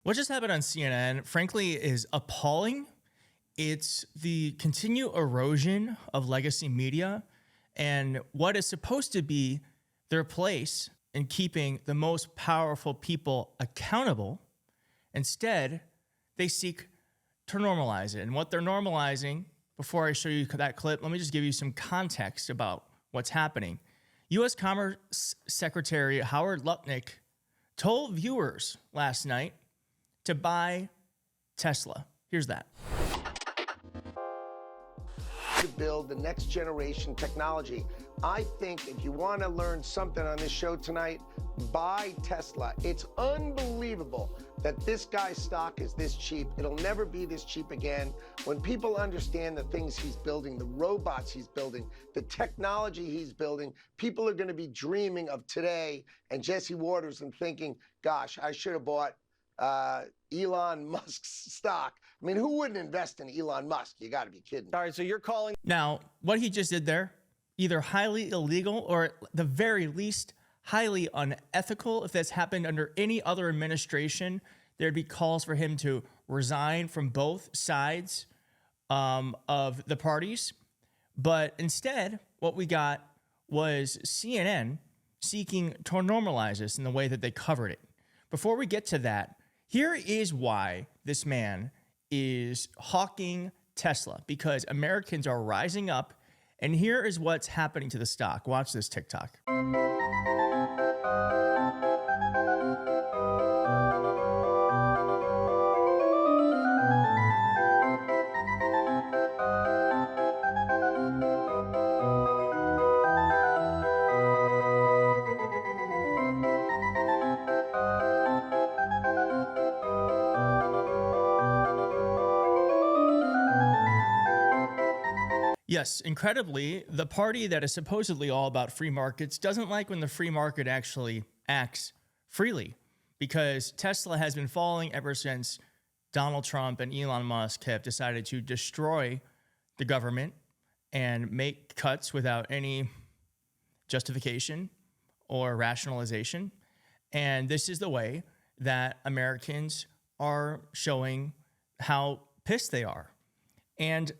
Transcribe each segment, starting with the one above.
What just happened on CNN, frankly, is appalling. It's the continued erosion of legacy media and what is supposed to be their place in keeping the most powerful people accountable. Instead, they seek to normalize it. And what they're normalizing, before I show you that clip, let me just give you some context about what's happening. U.S. Commerce Secretary Howard Lutnick told viewers last night to buy Tesla. Here's that. To build the next generation technology. I think if you want to learn something on this show tonight, buy Tesla. It's unbelievable that this guy's stock is this cheap. It'll never be this cheap again. When people understand the things he's building, the robots he's building, the technology he's building, people are going to be dreaming of today and Jesse Waters and thinking, gosh, I should have bought Elon Musk's stock. I mean, who wouldn't invest in Elon Musk? You got to be kidding. All right, so you're calling. Now, what he just did there, either highly illegal or at the very least highly unethical. If this happened under any other administration, there'd be calls for him to resign from both sides of the parties. But instead, what we got was CNN seeking to normalize this in the way that they covered it. Before we get to that, here is why this man is hawking Tesla, because Americans are rising up, and here is what's happening to the stock. Watch this TikTok. Yes, incredibly, the party that is supposedly all about free markets doesn't like when the free market actually acts freely, because Tesla has been falling ever since Donald Trump and Elon Musk have decided to destroy the government and make cuts without any justification or rationalization. And this is the way that Americans are showing how pissed they are. And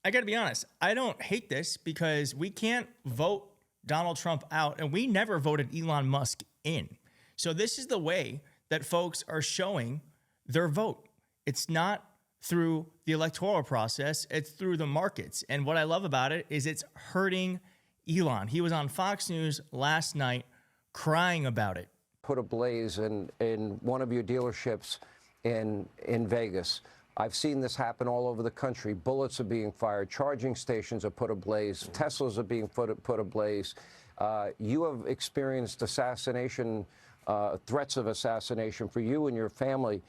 I got to be honest, I don't hate this because we can't vote Donald Trump out, and we never voted Elon Musk in. So this is the way that folks are showing their vote. It's not through the electoral process, it's through the markets. And what I love about it is it's hurting Elon. He was on Fox News last night crying about it. Put ablaze in one of your dealerships in Vegas. I've seen this happen all over the country. Bullets are being fired. Charging stations are put ablaze. Teslas are being put ablaze. You have experienced assassination, threats of assassination for you and your family.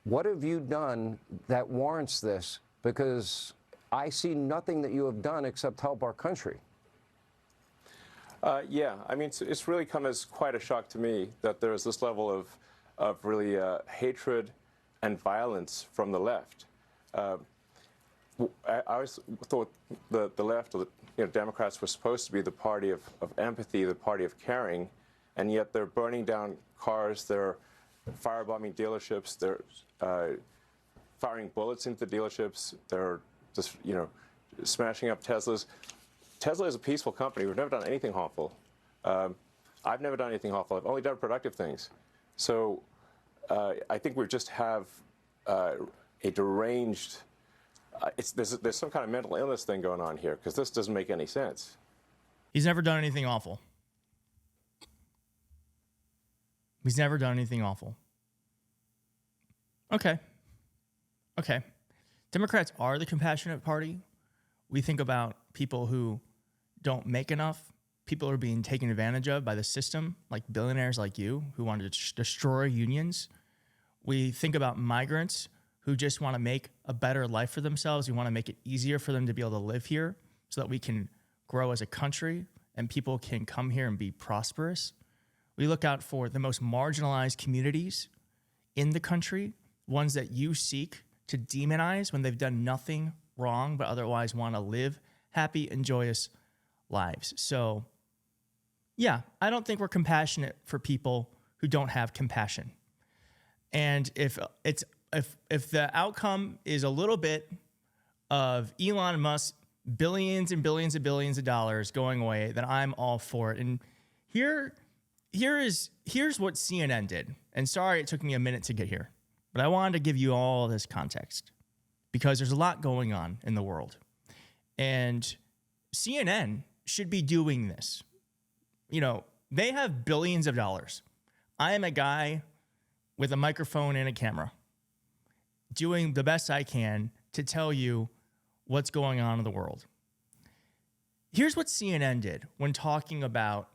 What have you done that warrants this? Because I see nothing that you have done except help our country. Yeah, I mean, it's really come as quite a shock to me that there's this level of really hatred and violence from the left. I always thought the left, or Democrats, were supposed to be the party of empathy, the party of caring, and yet they're burning down cars, they're firebombing dealerships, they're firing bullets into dealerships, they're just smashing up Teslas. Tesla is a peaceful company. We've never done anything harmful. I've never done anything harmful. I've only done productive things. So I think we just have a deranged. There's some kind of mental illness thing going on here, because this doesn't make any sense. He's never done anything awful. He's never done anything awful. Okay. Democrats are the compassionate party. We think about people who don't make enough. People are being taken advantage of by the system, like billionaires like you who want to destroy unions. We think about migrants who just want to make a better life for themselves. We want to make it easier for them to be able to live here so that we can grow as a country and people can come here and be prosperous. We look out for the most marginalized communities in the country, ones that you seek to demonize when they've done nothing wrong but otherwise want to live happy and joyous lives. So, yeah, I don't think we're compassionate for people who don't have compassion. And if the outcome is a little bit of Elon Musk billions and billions and billions of dollars going away, then I'm all for it. And here's what CNN did. And sorry it took me a minute to get here, but I wanted to give you all this context because there's a lot going on in the world. And CNN should be doing this. You know, they have billions of dollars. I am a guy with a microphone and a camera doing the best I can to tell you what's going on in the world. Here's what CNN did when talking about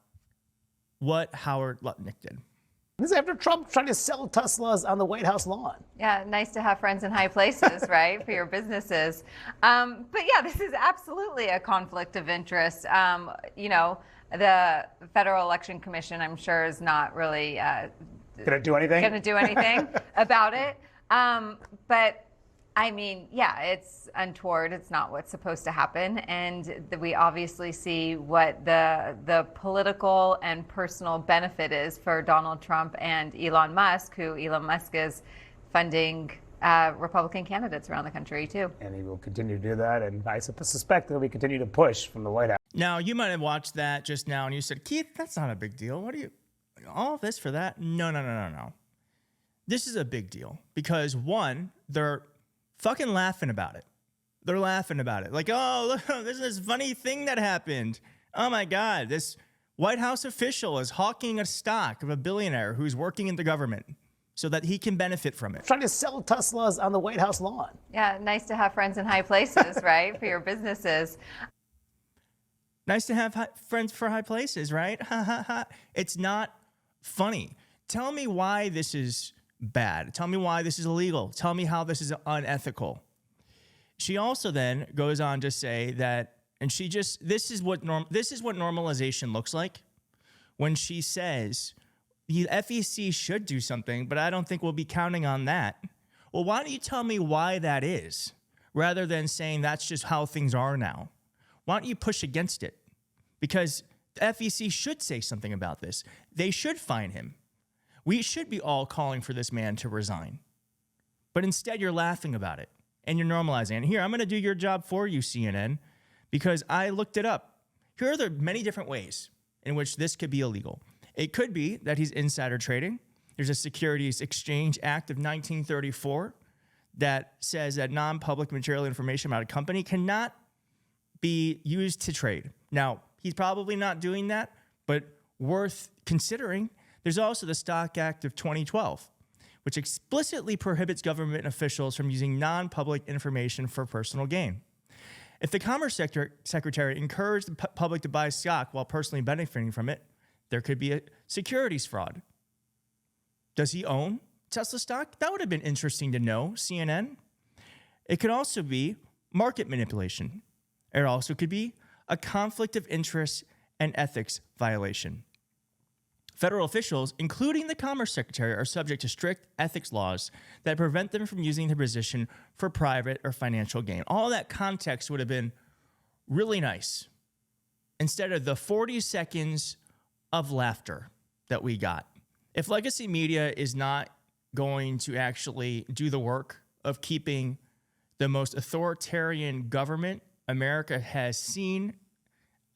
what Howard Lutnick did. This is after Trump trying to sell Teslas on the White House lawn. Yeah, nice to have friends in high places, right, for your businesses. But yeah, this is absolutely a conflict of interest. You know, the Federal Election Commission, I'm sure, is not really Gonna do anything about it. But I mean, yeah, it's untoward. It's not what's supposed to happen. And we obviously see what the political and personal benefit is for Donald Trump and Elon Musk, who Elon Musk is funding Republican candidates around the country, too. And he will continue to do that. And I suspect that we continue to push from the White House. Now, you might have watched that just now and you said, Keith, that's not a big deal. What do you, all of this for that? No. This is a big deal because, one, they're fucking laughing about it. They're laughing about it. Like, oh, look, there's this funny thing that happened. Oh my God, this White House official is hawking a stock of a billionaire who's working in the government so that he can benefit from it. Trying to sell Teslas on the White House lawn. Yeah, nice to have friends in high places, right, for your businesses. Nice to have friends for high places, right? It's not funny. Tell me why this is bad. Tell me why this is illegal. Tell me how this is unethical. She also then goes on to say that, and she just, this is what normalization looks like when she says the FEC should do something, but I don't think we'll be counting on that. Well, why don't you tell me why that is rather than saying that's just how things are now? Why don't you push against it? Because the FEC should say something about this. They should fine him. We should be all calling for this man to resign. But instead, you're laughing about it and you're normalizing it. And here, I'm going to do your job for you, CNN, because I looked it up. Here are the many different ways in which this could be illegal. It could be that he's insider trading. There's a Securities Exchange Act of 1934 that says that non-public material information about a company cannot be used to trade. Now, he's probably not doing that, but worth considering. There's also the Stock Act of 2012, which explicitly prohibits government officials from using non-public information for personal gain. If the Commerce Secretary encouraged the public to buy stock while personally benefiting from it, there could be a securities fraud. Does he own Tesla stock? That would have been interesting to know, CNN. It could also be market manipulation. It also could be a conflict of interest and ethics violation. Federal officials, including the Commerce Secretary, are subject to strict ethics laws that prevent them from using their position for private or financial gain. All that context would have been really nice instead of the 40 seconds of laughter that we got. If legacy media is not going to actually do the work of keeping the most authoritarian government America has seen,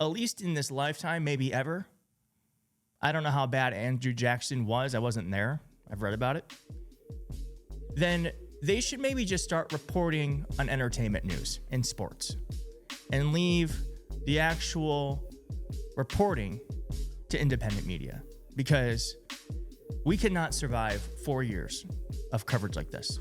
at least in this lifetime, maybe ever. I don't know how bad Andrew Jackson was. I wasn't there. I've read about it. Then they should maybe just start reporting on entertainment news and sports and leave the actual reporting to independent media, because we cannot survive 4 years of coverage like this.